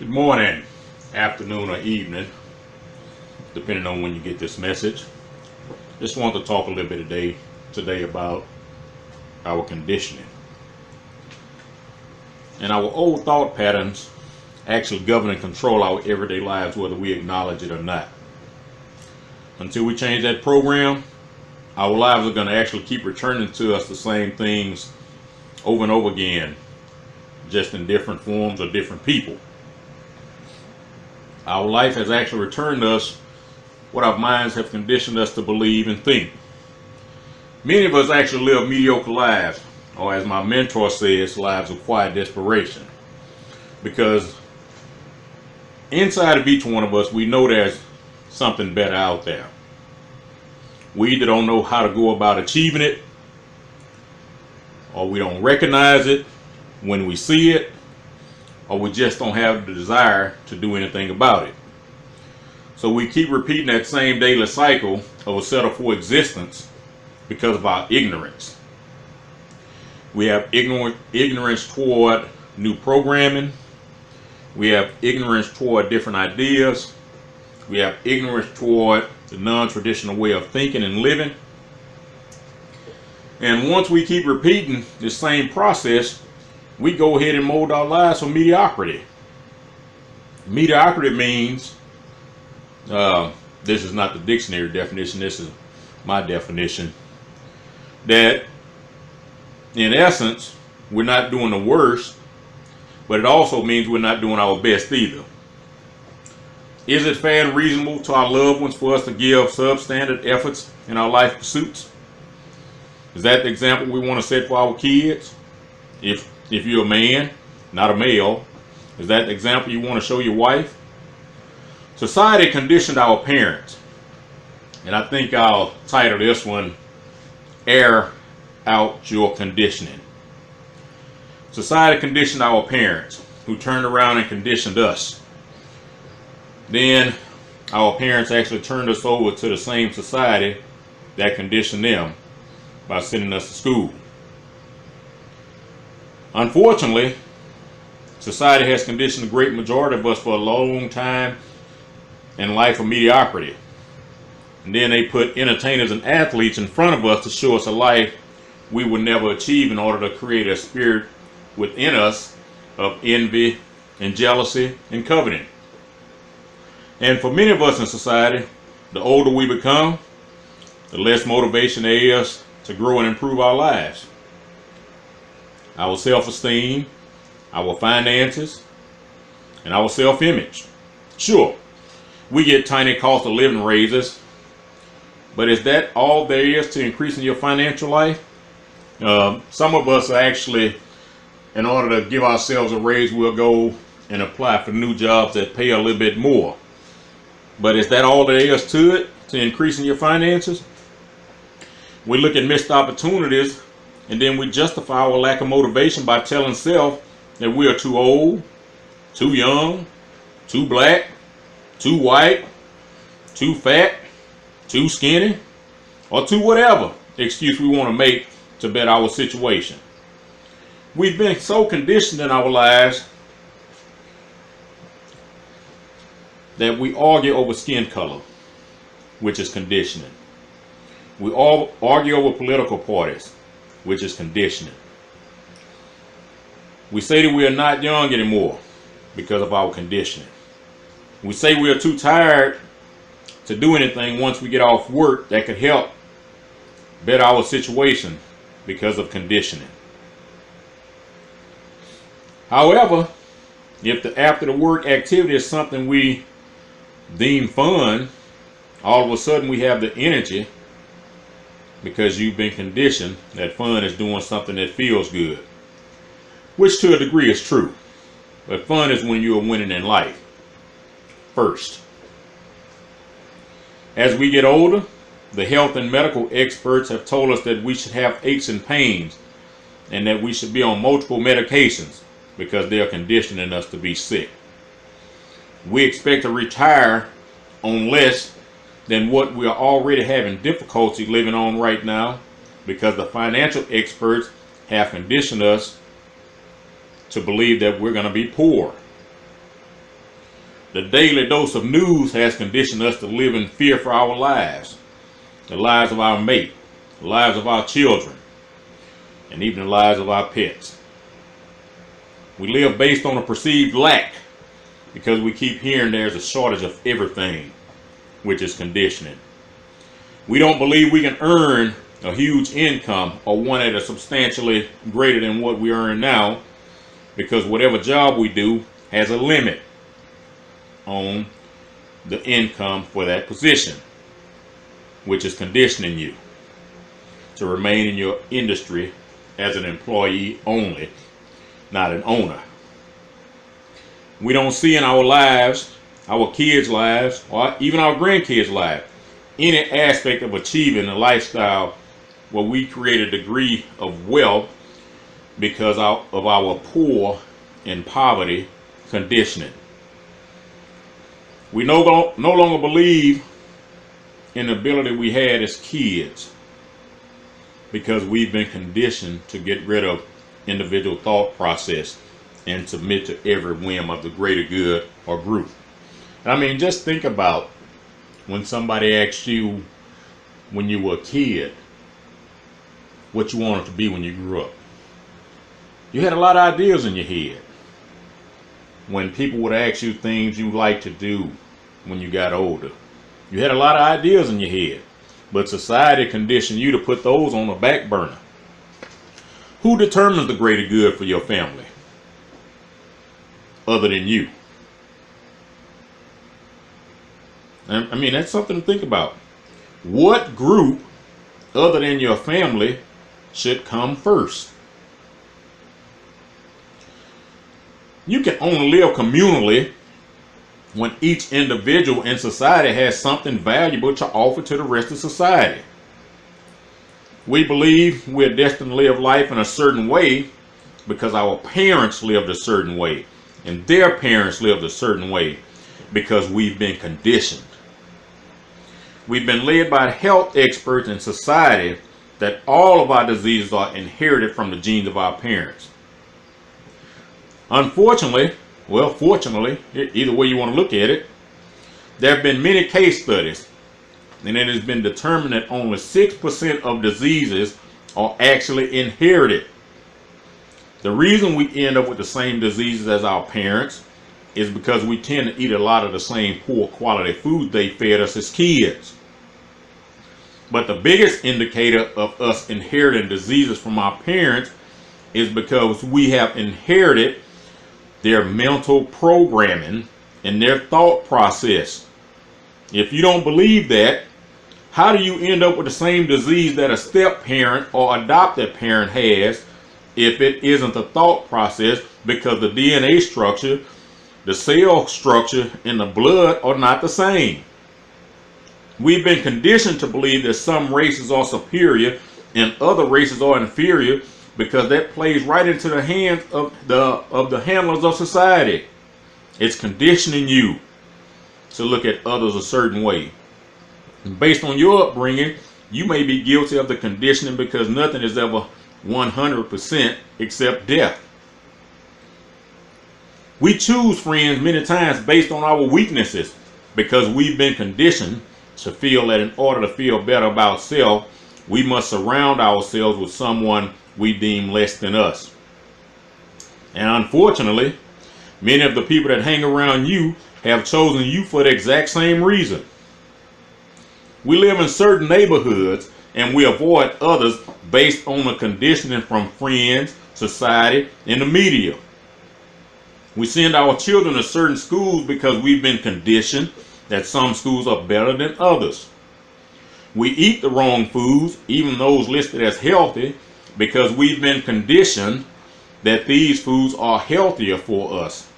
Good morning, afternoon, or evening, depending on when you get this message. Just want to talk a little bit today about our conditioning. And our old thought patterns actually govern and control our everyday lives, whether we acknowledge it or not. Until we change that program, our lives are going to actually keep returning to us the same things over and over again, just in different forms or different people. Our life has actually returned us what our minds have conditioned us to believe and think. Many of us actually live mediocre lives, or as my mentor says, lives of quiet desperation. Because inside of each one of us, we know there's something better out there. We either don't know how to go about achieving it, or we don't recognize it when we see it, or we just don't have the desire to do anything about it. So we keep repeating that same daily cycle of a settle for existence because of our ignorance. We have ignorance toward new programming. We have ignorance toward different ideas. We have ignorance toward the non-traditional way of thinking and living. And once we keep repeating the same process, we go ahead and mold our lives for mediocrity. Mediocrity means, this is not the dictionary definition, this is my definition, that in essence, we're not doing the worst, but it also means we're not doing our best either. Is it fair and reasonable to our loved ones for us to give substandard efforts in our life pursuits? Is that the example we want to set for our kids? If you're a man, not a male, is that the example you want to show your wife? Society conditioned our parents. And I think I'll title this one, Air Out Your Conditioning. Society conditioned our parents, who turned around and conditioned us. Then our parents actually turned us over to the same society that conditioned them by sending us to school. Unfortunately, society has conditioned the great majority of us for a long time in life of mediocrity. And then they put entertainers and athletes in front of us to show us a life we would never achieve in order to create a spirit within us of envy and jealousy and coveting. And for many of us in society, the older we become, the less motivation there is to grow and improve our lives. Our self-esteem, our finances, and our self-image. Sure, we get tiny cost of living raises, but is that all there is to increasing your financial life? Some of us are actually, in order to give ourselves a raise, we'll go and apply for new jobs that pay a little bit more. But is that all there is to it, to increasing your finances? We look at missed opportunities, and then we justify our lack of motivation by telling self that we are too old, too young, too black, too white, too fat, too skinny, or too whatever excuse we want to make to better our situation. We've been so conditioned in our lives that we argue over skin color, which is conditioning. We all argue over political parties, which is conditioning. We say that we are not young anymore because of our conditioning. We say we are too tired to do anything once we get off work that could help better our situation because of conditioning. However, if the after the work activity is something we deem fun, all of a sudden we have the energy because you've been conditioned that fun is doing something that feels good, which to a degree is true. But fun is when you are winning in life first. As we get older, the health and medical experts have told us that we should have aches and pains and that we should be on multiple medications because they are conditioning us to be sick. We expect to retire on less than what we are already having difficulty living on right now because the financial experts have conditioned us to believe that we're going to be poor. The daily dose of news has conditioned us to live in fear for our lives, the lives of our mate, the lives of our children, and even the lives of our pets. We live based on a perceived lack because we keep hearing there's a shortage of everything, which is conditioning. We don't believe we can earn a huge income or one that is substantially greater than what we earn now, because whatever job we do has a limit on the income for that position, which is conditioning you to remain in your industry as an employee only, not an owner. We don't see in our lives, our kids' lives, or even our grandkids' lives, any aspect of achieving a lifestyle where we create a degree of wealth because of our poor and poverty conditioning. We no longer believe in the ability we had as kids because we've been conditioned to get rid of individual thought process and submit to every whim of the greater good or group. I mean, just think about when somebody asks you when you were a kid what you wanted to be when you grew up. You had a lot of ideas in your head. When people would ask you things you like to do when you got older, you had a lot of ideas in your head, but society conditioned you to put those on the back burner. Who determines the greater good for your family other than you? I mean, that's something to think about. What group other than your family should come first? You can only live communally when each individual in society has something valuable to offer to the rest of society. We believe we're destined to live life in a certain way because our parents lived a certain way and their parents lived a certain way because we've been conditioned. We've been led by health experts in society that all of our diseases are inherited from the genes of our parents. Unfortunately, well, fortunately, either way you want to look at it, there have been many case studies, and it has been determined that only 6% of diseases are actually inherited. The reason we end up with the same diseases as our parents is because we tend to eat a lot of the same poor quality food they fed us as kids. But the biggest indicator of us inheriting diseases from our parents is because we have inherited their mental programming and their thought process. If you don't believe that, how do you end up with the same disease that a step parent or adopted parent has if it isn't the thought process? Because the DNA structure, the cell structure in the blood are not the same. We've been conditioned to believe that some races are superior and other races are inferior because that plays right into the hands of the handlers of society. It's conditioning you to look at others a certain way. And based on your upbringing, you may be guilty of the conditioning because nothing is ever 100% except death. We choose friends many times based on our weaknesses because we've been conditioned to feel that in order to feel better about ourselves, we must surround ourselves with someone we deem less than us. And unfortunately, many of the people that hang around you have chosen you for the exact same reason. We live in certain neighborhoods and we avoid others based on the conditioning from friends, society, and the media. We send our children to certain schools because we've been conditioned that some schools are better than others. We eat the wrong foods, even those listed as healthy, because we've been conditioned that these foods are healthier for us.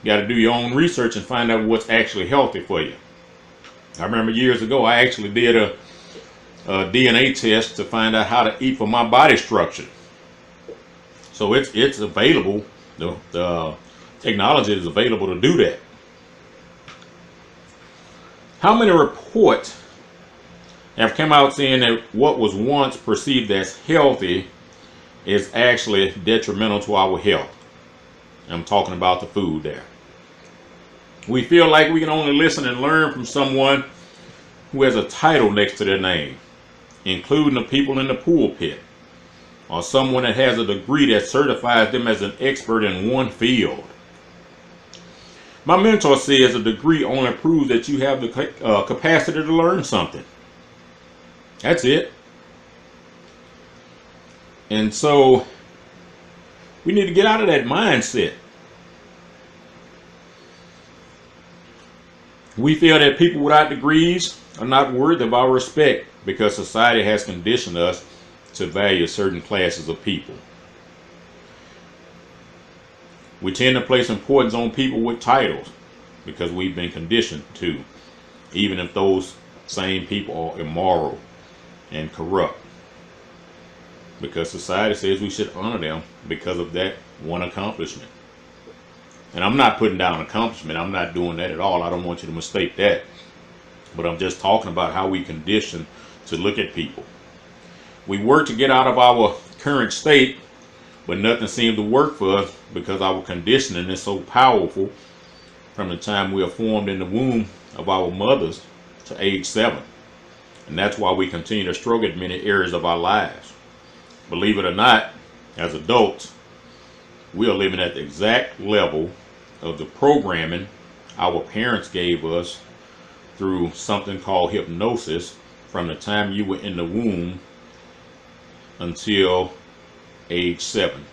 You got to do your own research and find out what's actually healthy for you. I remember years ago I actually did a DNA test to find out how to eat for my body structure. So it's available. The technology is available to do that. How many reports have come out saying that what was once perceived as healthy is actually detrimental to our health? I'm talking about the food there. We feel like we can only listen and learn from someone who has a title next to their name, including the people in the pulpit, or someone that has a degree that certifies them as an expert in one field. My mentor says a degree only proves that you have the capacity to learn something. That's it. And so we need to get out of that mindset. We feel that people without degrees are not worthy of our respect because society has conditioned us to value certain classes of people. We tend to place importance on people with titles because we've been conditioned to, even if those same people are immoral and corrupt, because society says we should honor them because of that one accomplishment. And I'm not putting down accomplishment. I'm not doing that at all. I don't want you to mistake that. But I'm just talking about how we condition to look at people. We work to get out of our current state, but nothing seems to work for us because our conditioning is so powerful from the time we are formed in the womb of our mothers to age 7. And that's why we continue to struggle in many areas of our lives. Believe it or not, as adults, we are living at the exact level of the programming our parents gave us through something called hypnosis from the time you were in the womb until age 7.